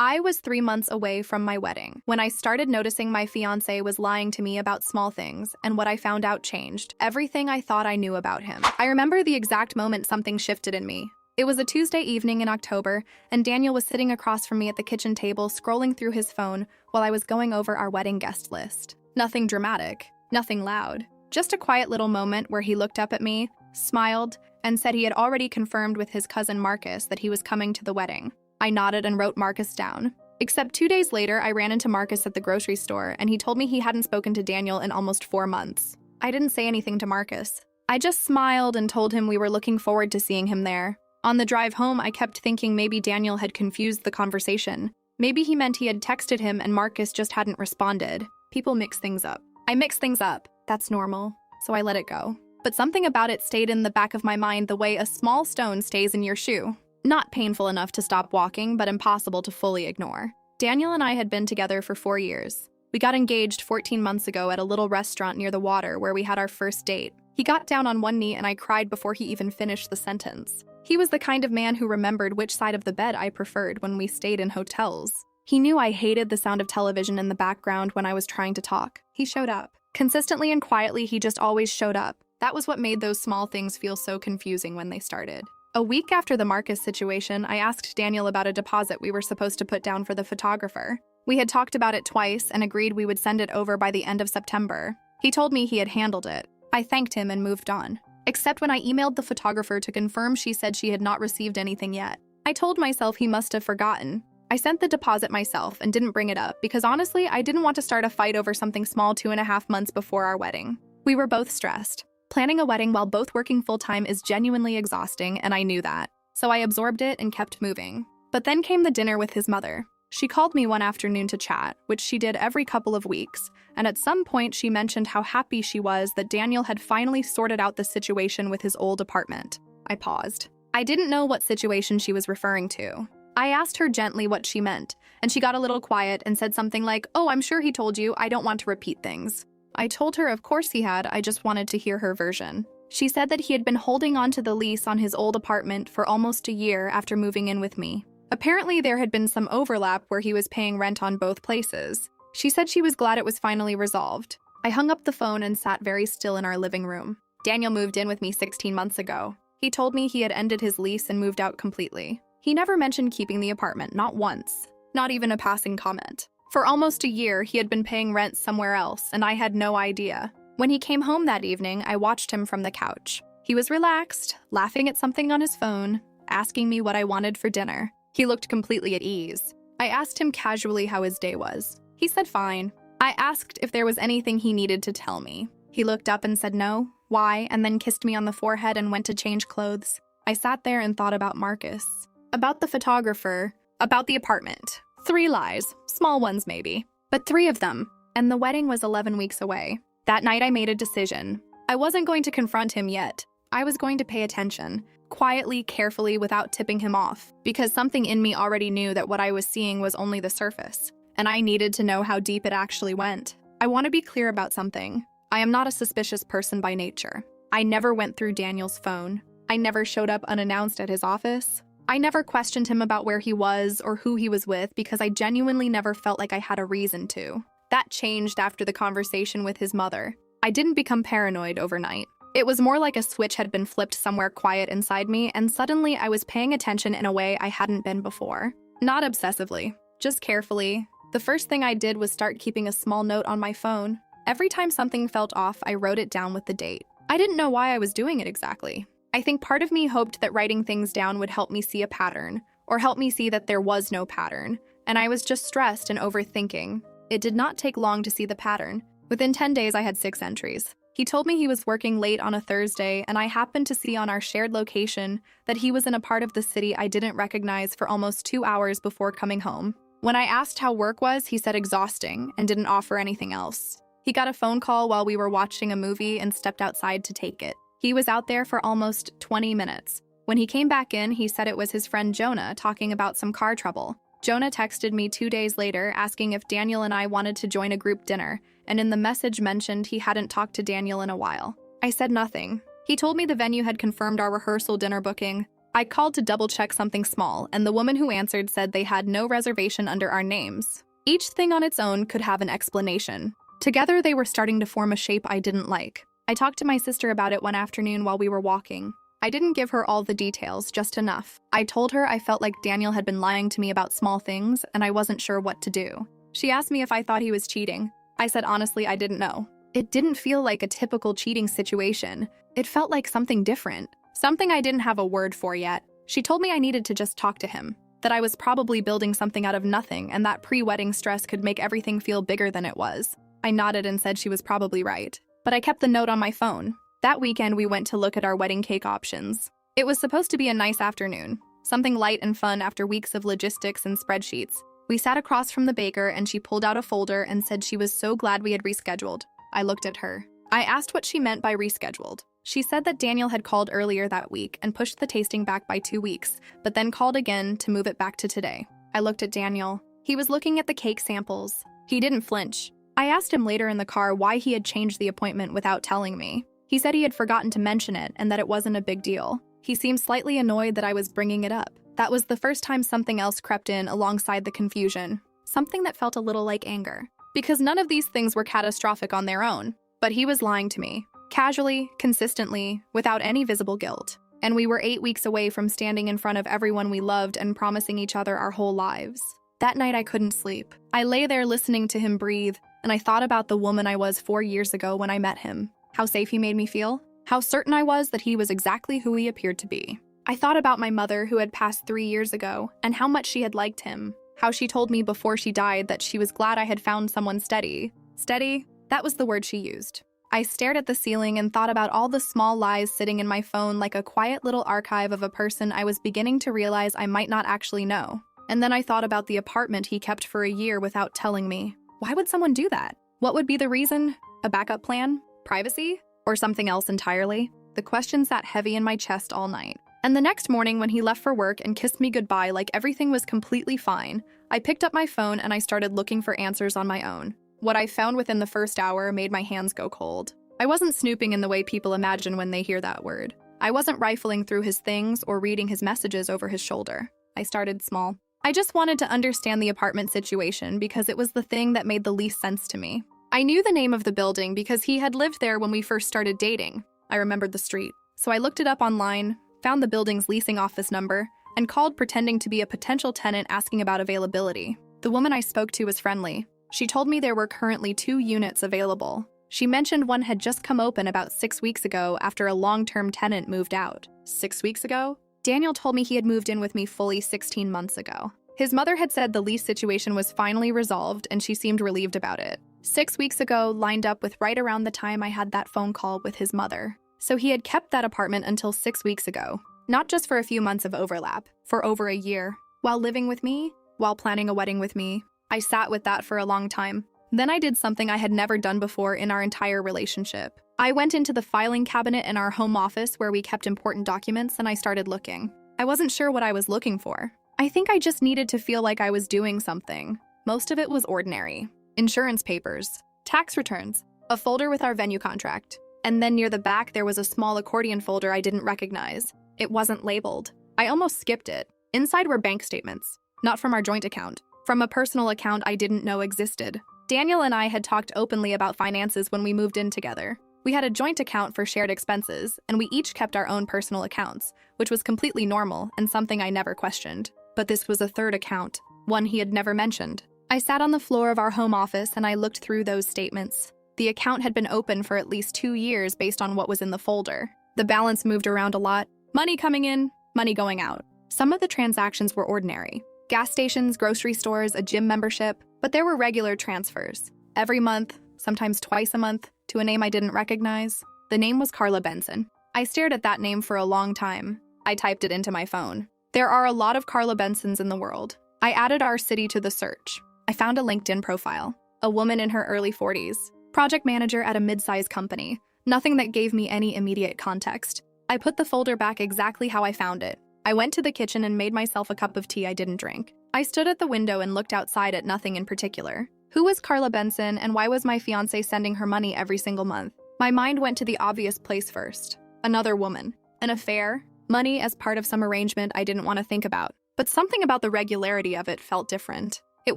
I was 3 months away from my wedding when I started noticing my fiancé was lying to me about small things, and what I found out changed everything I thought I knew about him. I remember the exact moment something shifted in me. It was a Tuesday evening in October, and Daniel was sitting across from me at the kitchen table scrolling through his phone while I was going over our wedding guest list. Nothing dramatic, nothing loud, just a quiet little moment where he looked up at me, smiled, and said he had already confirmed with his cousin Marcus that he was coming to the wedding. I nodded and wrote Marcus down. Except 2 days later, I ran into Marcus at the grocery store, and he told me he hadn't spoken to Daniel in almost 4 months. I didn't say anything to Marcus. I just smiled and told him we were looking forward to seeing him there. On the drive home, I kept thinking maybe Daniel had confused the conversation. Maybe he meant he had texted him and Marcus just hadn't responded. People mix things up. I mix things up. That's normal. So I let it go. But something about it stayed in the back of my mind the way a small stone stays in your shoe. Not painful enough to stop walking, but impossible to fully ignore. Daniel and I had been together for 4 years. We got engaged 14 months ago at a little restaurant near the water where we had our first date. He got down on one knee and I cried before he even finished the sentence. He was the kind of man who remembered which side of the bed I preferred when we stayed in hotels. He knew I hated the sound of television in the background when I was trying to talk. He showed up. Consistently and quietly, he just always showed up. That was what made those small things feel so confusing when they started. A week after the Marcus situation, I asked Daniel about a deposit we were supposed to put down for the photographer. We had talked about it twice and agreed we would send it over by the end of September. He told me he had handled it. I thanked him and moved on. Except when I emailed the photographer to confirm, she said she had not received anything yet. I told myself he must have forgotten. I sent the deposit myself and didn't bring it up because honestly, I didn't want to start a fight over something small 2.5 months before our wedding. We were both stressed. Planning a wedding while both working full-time is genuinely exhausting, and I knew that. So I absorbed it and kept moving. But then came the dinner with his mother. She called me one afternoon to chat, which she did every couple of weeks, and at some point she mentioned how happy she was that Daniel had finally sorted out the situation with his old apartment. I paused. I didn't know what situation she was referring to. I asked her gently what she meant, and she got a little quiet and said something like, "Oh, I'm sure he told you, I don't want to repeat things." I told her of course he had, I just wanted to hear her version. She said that he had been holding on to the lease on his old apartment for almost a year after moving in with me. Apparently there had been some overlap where he was paying rent on both places. She said she was glad it was finally resolved. I hung up the phone and sat very still in our living room. Daniel moved in with me 16 months ago. He told me he had ended his lease and moved out completely. He never mentioned keeping the apartment, not once. Not even a passing comment. For almost a year, he had been paying rent somewhere else, and I had no idea. When he came home that evening, I watched him from the couch. He was relaxed, laughing at something on his phone, asking me what I wanted for dinner. He looked completely at ease. I asked him casually how his day was. He said fine. I asked if there was anything he needed to tell me. He looked up and said no, why, and then kissed me on the forehead and went to change clothes. I sat there and thought about Marcus, about the photographer, about the apartment. 3 lies, small ones maybe, but 3 of them, and the wedding was 11 weeks away. That night I made a decision. I wasn't going to confront him yet. I was going to pay attention, quietly, carefully, without tipping him off, because something in me already knew that what I was seeing was only the surface, and I needed to know how deep it actually went. I want to be clear about something. I am not a suspicious person by nature. I never went through Daniel's phone. I never showed up unannounced at his office. I never questioned him about where he was or who he was with because I genuinely never felt like I had a reason to. That changed after the conversation with his mother. I didn't become paranoid overnight. It was more like a switch had been flipped somewhere quiet inside me, and suddenly I was paying attention in a way I hadn't been before. Not obsessively, just carefully. The first thing I did was start keeping a small note on my phone. Every time something felt off, I wrote it down with the date. I didn't know why I was doing it exactly. I think part of me hoped that writing things down would help me see a pattern, or help me see that there was no pattern, and I was just stressed and overthinking. It did not take long to see the pattern. Within 10 days, I had 6 entries. He told me he was working late on a Thursday, and I happened to see on our shared location that he was in a part of the city I didn't recognize for almost 2 hours before coming home. When I asked how work was, he said exhausting and didn't offer anything else. He got a phone call while we were watching a movie and stepped outside to take it. He was out there for almost 20 minutes. When he came back in, he said it was his friend Jonah talking about some car trouble. Jonah texted me 2 days later asking if Daniel and I wanted to join a group dinner, and in the message mentioned he hadn't talked to Daniel in a while. I said nothing. He told me the venue had confirmed our rehearsal dinner booking, I called to double-check something small, and the woman who answered said they had no reservation under our names. Each thing on its own could have an explanation. Together, they were starting to form a shape I didn't like. I talked to my sister about it one afternoon while we were walking. I didn't give her all the details, just enough. I told her I felt like Daniel had been lying to me about small things, and I wasn't sure what to do. She asked me if I thought he was cheating. I said honestly I didn't know. It didn't feel like a typical cheating situation. It felt like something different. Something I didn't have a word for yet. She told me I needed to just talk to him, that I was probably building something out of nothing and that pre-wedding stress could make everything feel bigger than it was. I nodded and said she was probably right, but I kept the note on my phone. That weekend we went to look at our wedding cake options. It was supposed to be a nice afternoon, something light and fun after weeks of logistics and spreadsheets. We sat across from the baker and she pulled out a folder and said she was so glad we had rescheduled. I looked at her. I asked what she meant by rescheduled. She said that Daniel had called earlier that week and pushed the tasting back by 2 weeks, but then called again to move it back to today. I looked at Daniel. He was looking at the cake samples. He didn't flinch. I asked him later in the car why he had changed the appointment without telling me. He said he had forgotten to mention it and that it wasn't a big deal. He seemed slightly annoyed that I was bringing it up. That was the first time something else crept in alongside the confusion. Something that felt a little like anger. Because none of these things were catastrophic on their own. But he was lying to me. Casually, consistently, without any visible guilt. And we were 8 weeks away from standing in front of everyone we loved and promising each other our whole lives. That night I couldn't sleep. I lay there listening to him breathe, and I thought about the woman I was 4 years ago when I met him. How safe he made me feel. How certain I was that he was exactly who he appeared to be. I thought about my mother who had passed 3 years ago, and how much she had liked him. How she told me before she died that she was glad I had found someone steady. Steady? That was the word she used. I stared at the ceiling and thought about all the small lies sitting in my phone like a quiet little archive of a person I was beginning to realize I might not actually know. And then I thought about the apartment he kept for a year without telling me. Why would someone do that? What would be the reason? A backup plan? Privacy? Or something else entirely? The question sat heavy in my chest all night. And the next morning when he left for work and kissed me goodbye like everything was completely fine, I picked up my phone and I started looking for answers on my own. What I found within the first hour made my hands go cold. I wasn't snooping in the way people imagine when they hear that word. I wasn't rifling through his things or reading his messages over his shoulder. I started small. I just wanted to understand the apartment situation because it was the thing that made the least sense to me. I knew the name of the building because he had lived there when we first started dating. I remembered the street. So I looked it up online, found the building's leasing office number, and called pretending to be a potential tenant asking about availability. The woman I spoke to was friendly. She told me there were currently 2 units available. She mentioned one had just come open about 6 weeks ago after a long-term tenant moved out. 6 weeks ago? Daniel told me he had moved in with me fully 16 months ago. His mother had said the lease situation was finally resolved and she seemed relieved about it. 6 weeks ago lined up with right around the time I had that phone call with his mother. So he had kept that apartment until 6 weeks ago. Not just for a few months of overlap, for over a year. While living with me, while planning a wedding with me. I sat with that for a long time. Then I did something I had never done before in our entire relationship. I went into the filing cabinet in our home office where we kept important documents and I started looking. I wasn't sure what I was looking for. I think I just needed to feel like I was doing something. Most of it was ordinary. Insurance papers, tax returns, a folder with our venue contract. And then near the back there was a small accordion folder I didn't recognize. It wasn't labeled. I almost skipped it. Inside were bank statements. Not from our joint account. From a personal account I didn't know existed. Daniel and I had talked openly about finances when we moved in together. We had a joint account for shared expenses, and we each kept our own personal accounts, which was completely normal and something I never questioned. But this was a third account, one he had never mentioned. I sat on the floor of our home office and I looked through those statements. The account had been open for at least 2 years based on what was in the folder. The balance moved around a lot. Money coming in, money going out. Some of the transactions were ordinary. Gas stations, grocery stores, a gym membership, but there were regular transfers. Every month, sometimes twice a month, to a name I didn't recognize. The name was Carla Benson. I stared at that name for a long time. I typed it into my phone. There are a lot of Carla Bensons in the world. I added our city to the search. I found a LinkedIn profile. A woman in her early 40s. Project manager at a mid-sized company. Nothing that gave me any immediate context. I put the folder back exactly how I found it. I went to the kitchen and made myself a cup of tea I didn't drink. I stood at the window and looked outside at nothing in particular. Who was Carla Benson and why was my fiancé sending her money every single month? My mind went to the obvious place first. Another woman. An affair? Money as part of some arrangement I didn't want to think about. But something about the regularity of it felt different. It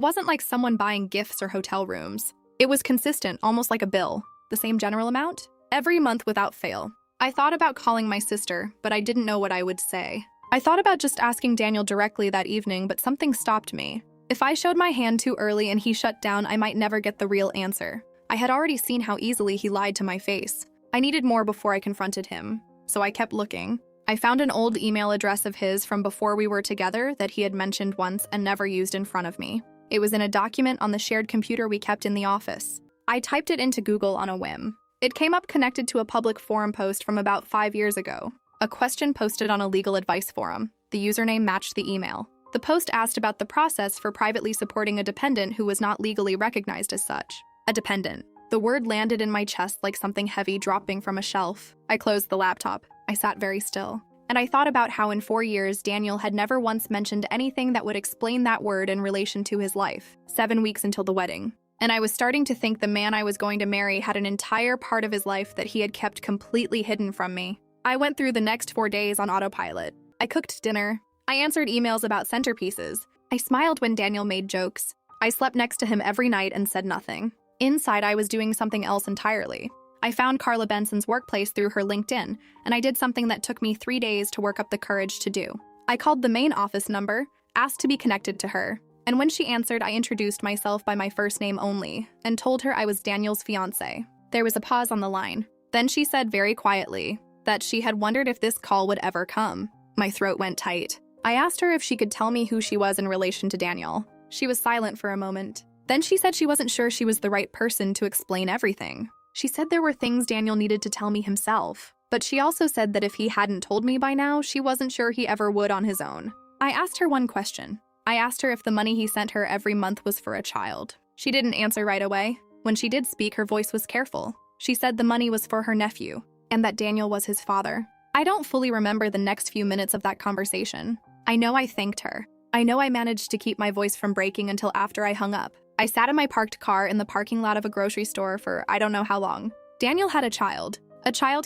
wasn't like someone buying gifts or hotel rooms. It was consistent, almost like a bill. The same general amount? Every month without fail. I thought about calling my sister, but I didn't know what I would say. I thought about just asking Daniel directly that evening, but something stopped me. If I showed my hand too early and he shut down, I might never get the real answer. I had already seen how easily he lied to my face. I needed more before I confronted him, so I kept looking. I found an old email address of his from before we were together that he had mentioned once and never used in front of me. It was in a document on the shared computer we kept in the office. I typed it into Google on a whim. It came up connected to a public forum post from about 5 years ago. A question posted on a legal advice forum. The username matched the email. The post asked about the process for privately supporting a dependent who was not legally recognized as such. A dependent. The word landed in my chest like something heavy dropping from a shelf. I closed the laptop. I sat very still. And I thought about how in 4 years, Daniel had never once mentioned anything that would explain that word in relation to his life. 7 weeks until the wedding. And I was starting to think the man I was going to marry had an entire part of his life that he had kept completely hidden from me. I went through the next 4 days on autopilot. I cooked dinner. I answered emails about centerpieces. I smiled when Daniel made jokes. I slept next to him every night and said nothing. Inside, I was doing something else entirely. I found Carla Benson's workplace through her LinkedIn, and I did something that took me 3 days to work up the courage to do. I called the main office number, asked to be connected to her, and when she answered, I introduced myself by my first name only, and told her I was Daniel's fiancé. There was a pause on the line. Then she said very quietly that she had wondered if this call would ever come. My throat went tight. I asked her if she could tell me who she was in relation to Daniel. She was silent for a moment. Then she said she wasn't sure she was the right person to explain everything. She said there were things Daniel needed to tell me himself, but she also said that if he hadn't told me by now, she wasn't sure he ever would on his own. I asked her one question. I asked her if the money he sent her every month was for a child. She didn't answer right away. When she did speak, her voice was careful. She said the money was for her nephew, and that Daniel was his father. I don't fully remember the next few minutes of that conversation. I know I thanked her. I know I managed to keep my voice from breaking until after I hung up. I sat in my parked car in the parking lot of a grocery store for I don't know how long. Daniel had a child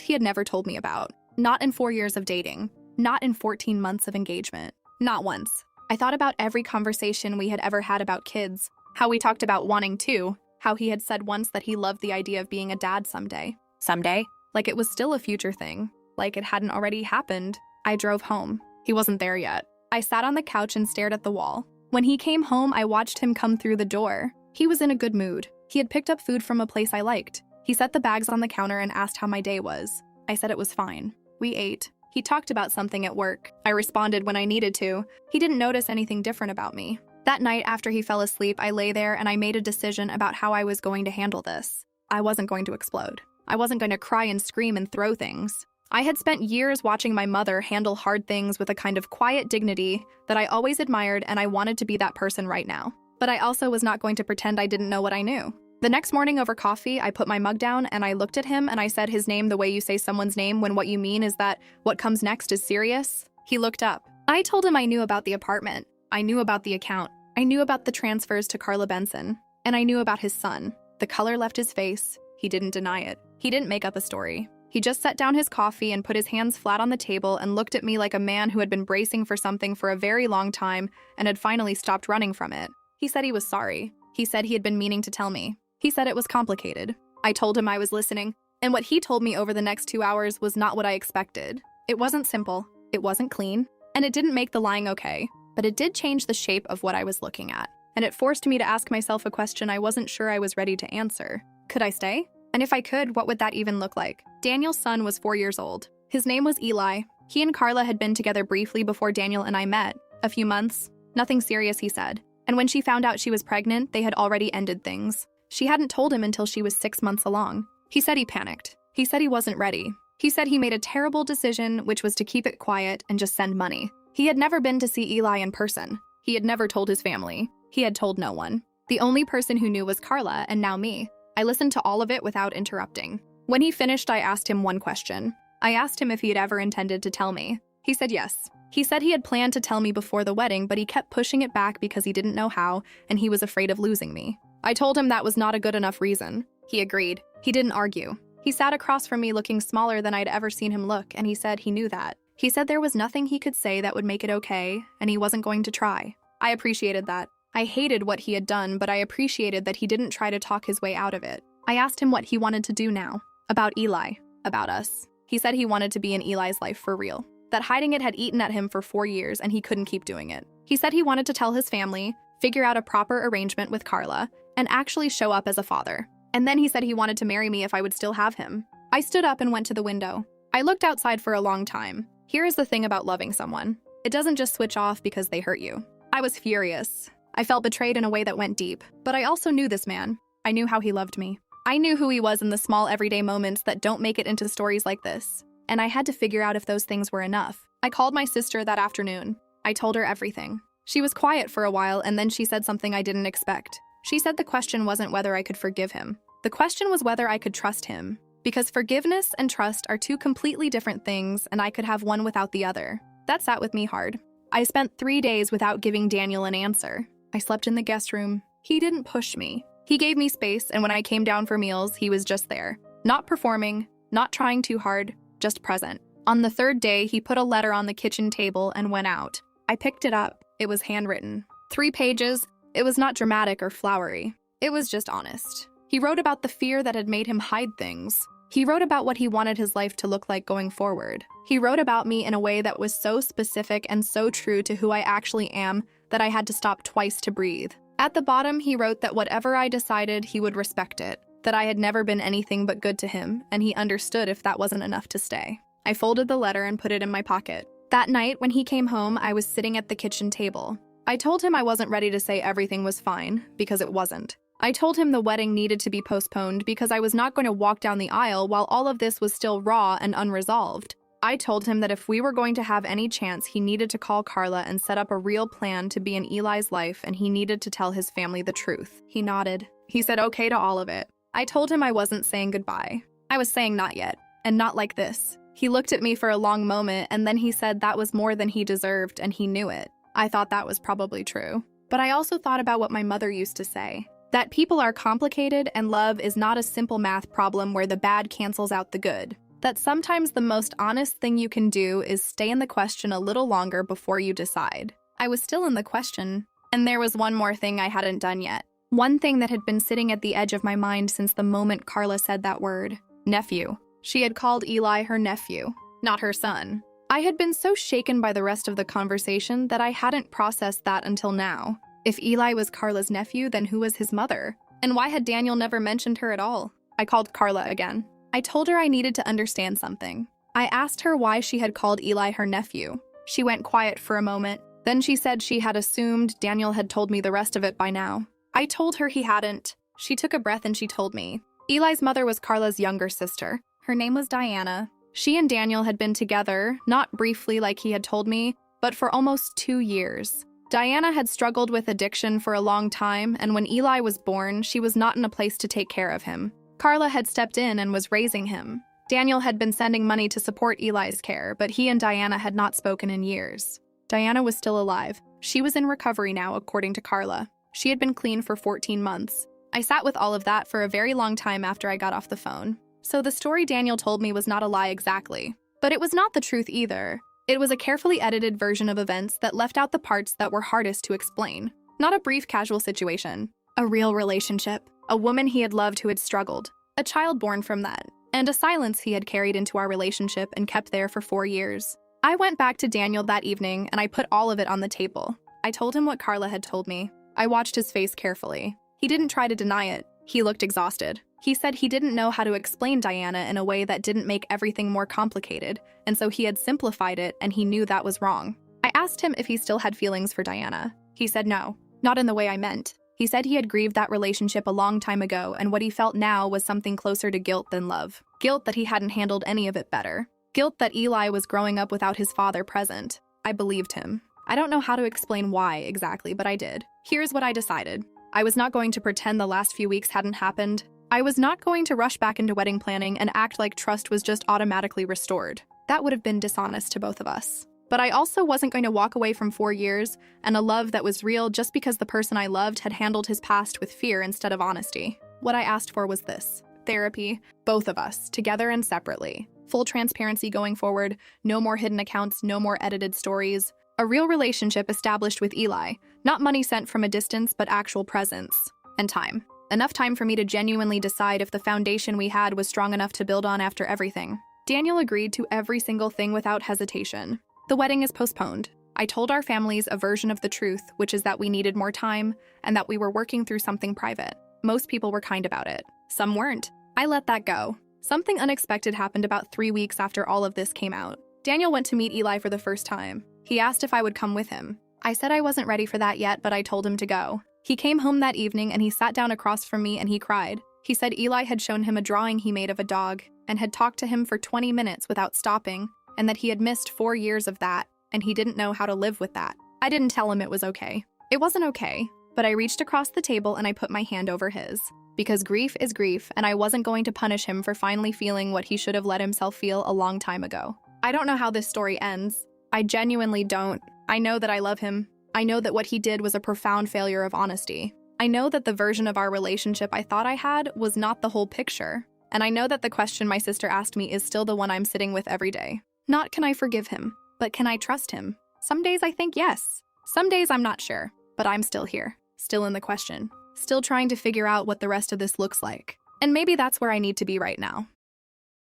he had never told me about. Not in 4 years of dating. Not in 14 months of engagement. Not once. I thought about every conversation we had ever had about kids, how we talked about wanting to, how he had said once that he loved the idea of being a dad someday. Someday? Like it was still a future thing. Like it hadn't already happened. I drove home. He wasn't there yet. I sat on the couch and stared at the wall. When he came home, I watched him come through the door. He was in a good mood. He had picked up food from a place I liked. He set the bags on the counter and asked how my day was. I said it was fine. We ate. He talked about something at work. I responded when I needed to. He didn't notice anything different about me. That night, after he fell asleep, I lay there and I made a decision about how I was going to handle this. I wasn't going to explode. I wasn't going to cry and scream and throw things. I had spent years watching my mother handle hard things with a kind of quiet dignity that I always admired, and I wanted to be that person right now. But I also was not going to pretend I didn't know what I knew. The next morning over coffee, I put my mug down and I looked at him and I said his name the way you say someone's name when what you mean is that what comes next is serious. He looked up. I told him I knew about the apartment. I knew about the account. I knew about the transfers to Carla Benson. And I knew about his son. The color left his face. He didn't deny it. He didn't make up a story. He just set down his coffee and put his hands flat on the table and looked at me like a man who had been bracing for something for a very long time and had finally stopped running from it. He said he was sorry. He said he had been meaning to tell me. He said it was complicated. I told him I was listening, and what he told me over the next 2 hours was not what I expected. It wasn't simple, it wasn't clean, and it didn't make the lying okay, but it did change the shape of what I was looking at, and it forced me to ask myself a question I wasn't sure I was ready to answer. Could I stay? And if I could, what would that even look like? Daniel's son was 4 years old. His name was Eli. He and Carla had been together briefly before Daniel and I met. A few months. Nothing serious, he said. And when she found out she was pregnant, they had already ended things. She hadn't told him until she was 6 months along. He said he panicked. He said he wasn't ready. He said he made a terrible decision, which was to keep it quiet and just send money. He had never been to see Eli in person. He had never told his family. He had told no one. The only person who knew was Carla, and now me. I listened to all of it without interrupting. When he finished, I asked him one question. I asked him if he had ever intended to tell me. He said yes. He said he had planned to tell me before the wedding, but he kept pushing it back because he didn't know how, and he was afraid of losing me. I told him that was not a good enough reason. He agreed. He didn't argue. He sat across from me looking smaller than I'd ever seen him look, and he said he knew that. He said there was nothing he could say that would make it okay, and he wasn't going to try. I appreciated that. I hated what he had done, but I appreciated that he didn't try to talk his way out of it. I asked him what he wanted to do now. About Eli. About us. He said he wanted to be in Eli's life for real. That hiding it had eaten at him for 4 years and he couldn't keep doing it. He said he wanted to tell his family, figure out a proper arrangement with Carla, and actually show up as a father. And then he said he wanted to marry me if I would still have him. I stood up and went to the window. I looked outside for a long time. Here is the thing about loving someone. It doesn't just switch off because they hurt you. I was furious. I felt betrayed in a way that went deep. But I also knew this man. I knew how he loved me. I knew who he was in the small everyday moments that don't make it into stories like this. And I had to figure out if those things were enough. I called my sister that afternoon. I told her everything. She was quiet for a while and then she said something I didn't expect. She said the question wasn't whether I could forgive him. The question was whether I could trust him. Because forgiveness and trust are two completely different things and I could have one without the other. That sat with me hard. I spent 3 days without giving Daniel an answer. I slept in the guest room. He didn't push me. He gave me space, and when I came down for meals, he was just there. Not performing, not trying too hard, just present. On the 3rd day, he put a letter on the kitchen table and went out. I picked it up. It was handwritten. 3 pages. It was not dramatic or flowery. It was just honest. He wrote about the fear that had made him hide things. He wrote about what he wanted his life to look like going forward. He wrote about me in a way that was so specific and so true to who I actually am that I had to stop twice to breathe. At the bottom, he wrote that whatever I decided, he would respect it, that I had never been anything but good to him, and he understood if that wasn't enough to stay. I folded the letter and put it in my pocket. That night, when he came home, I was sitting at the kitchen table. I told him I wasn't ready to say everything was fine, because it wasn't. I told him the wedding needed to be postponed because I was not going to walk down the aisle while all of this was still raw and unresolved. I told him that if we were going to have any chance, he needed to call Carla and set up a real plan to be in Eli's life, and he needed to tell his family the truth. He nodded. He said okay to all of it. I told him I wasn't saying goodbye. I was saying not yet, and not like this. He looked at me for a long moment, and then he said that was more than he deserved, and he knew it. I thought that was probably true. But I also thought about what my mother used to say. That people are complicated and love is not a simple math problem where the bad cancels out the good. That sometimes the most honest thing you can do is stay in the question a little longer before you decide. I was still in the question, and there was one more thing I hadn't done yet. One thing that had been sitting at the edge of my mind since the moment Carla said that word. Nephew. She had called Eli her nephew, not her son. I had been so shaken by the rest of the conversation that I hadn't processed that until now. If Eli was Carla's nephew, then who was his mother? And why had Daniel never mentioned her at all? I called Carla again. I told her I needed to understand something. I asked her why she had called Eli her nephew. She went quiet for a moment. Then she said she had assumed Daniel had told me the rest of it by now. I told her he hadn't. She took a breath and she told me. Eli's mother was Carla's younger sister. Her name was Diana. She and Daniel had been together, not briefly like he had told me, but for almost 2 years. Diana had struggled with addiction for a long time, and when Eli was born, she was not in a place to take care of him. Carla had stepped in and was raising him. Daniel had been sending money to support Eli's care, but he and Diana had not spoken in years. Diana was still alive. She was in recovery now, according to Carla. She had been clean for 14 months. I sat with all of that for a very long time after I got off the phone. So the story Daniel told me was not a lie exactly. But it was not the truth either. It was a carefully edited version of events that left out the parts that were hardest to explain. Not a brief casual situation. A real relationship. A woman he had loved who had struggled. A child born from that. And a silence he had carried into our relationship and kept there for 4 years. I went back to Daniel that evening and I put all of it on the table. I told him what Carla had told me. I watched his face carefully. He didn't try to deny it. He looked exhausted. He said he didn't know how to explain Diana in a way that didn't make everything more complicated, and so he had simplified it and he knew that was wrong. I asked him if he still had feelings for Diana. He said no, not in the way I meant. He said he had grieved that relationship a long time ago, and what he felt now was something closer to guilt than love. Guilt that he hadn't handled any of it better. Guilt that Eli was growing up without his father present. I believed him. I don't know how to explain why exactly, but I did. Here's what I decided. I was not going to pretend the last few weeks hadn't happened. I was not going to rush back into wedding planning and act like trust was just automatically restored. That would have been dishonest to both of us. But I also wasn't going to walk away from 4 years and a love that was real just because the person I loved had handled his past with fear instead of honesty. What I asked for was this: therapy, both of us, together and separately. Full transparency going forward, no more hidden accounts, no more edited stories. A real relationship established with Eli, not money sent from a distance, but actual presence and time. Enough time for me to genuinely decide if the foundation we had was strong enough to build on after everything. Daniel agreed to every single thing without hesitation. The wedding is postponed. I told our families a version of the truth, which is that we needed more time and that we were working through something private. Most people were kind about it. Some weren't. I let that go. Something unexpected happened about 3 weeks after all of this came out. Daniel went to meet Eli for the first time. He asked if I would come with him. I said I wasn't ready for that yet, but I told him to go. He came home that evening and he sat down across from me and he cried. He said Eli had shown him a drawing he made of a dog and had talked to him for 20 minutes without stopping, and that he had missed 4 years of that, and he didn't know how to live with that. I didn't tell him it was okay. It wasn't okay, but I reached across the table and I put my hand over his. Because grief is grief, and I wasn't going to punish him for finally feeling what he should have let himself feel a long time ago. I don't know how this story ends. I genuinely don't. I know that I love him. I know that what he did was a profound failure of honesty. I know that the version of our relationship I thought I had was not the whole picture. And I know that the question my sister asked me is still the one I'm sitting with every day. Not can I forgive him, but can I trust him? Some days I think yes. Some days I'm not sure, but I'm still here, still in the question, still trying to figure out what the rest of this looks like. And maybe that's where I need to be right now.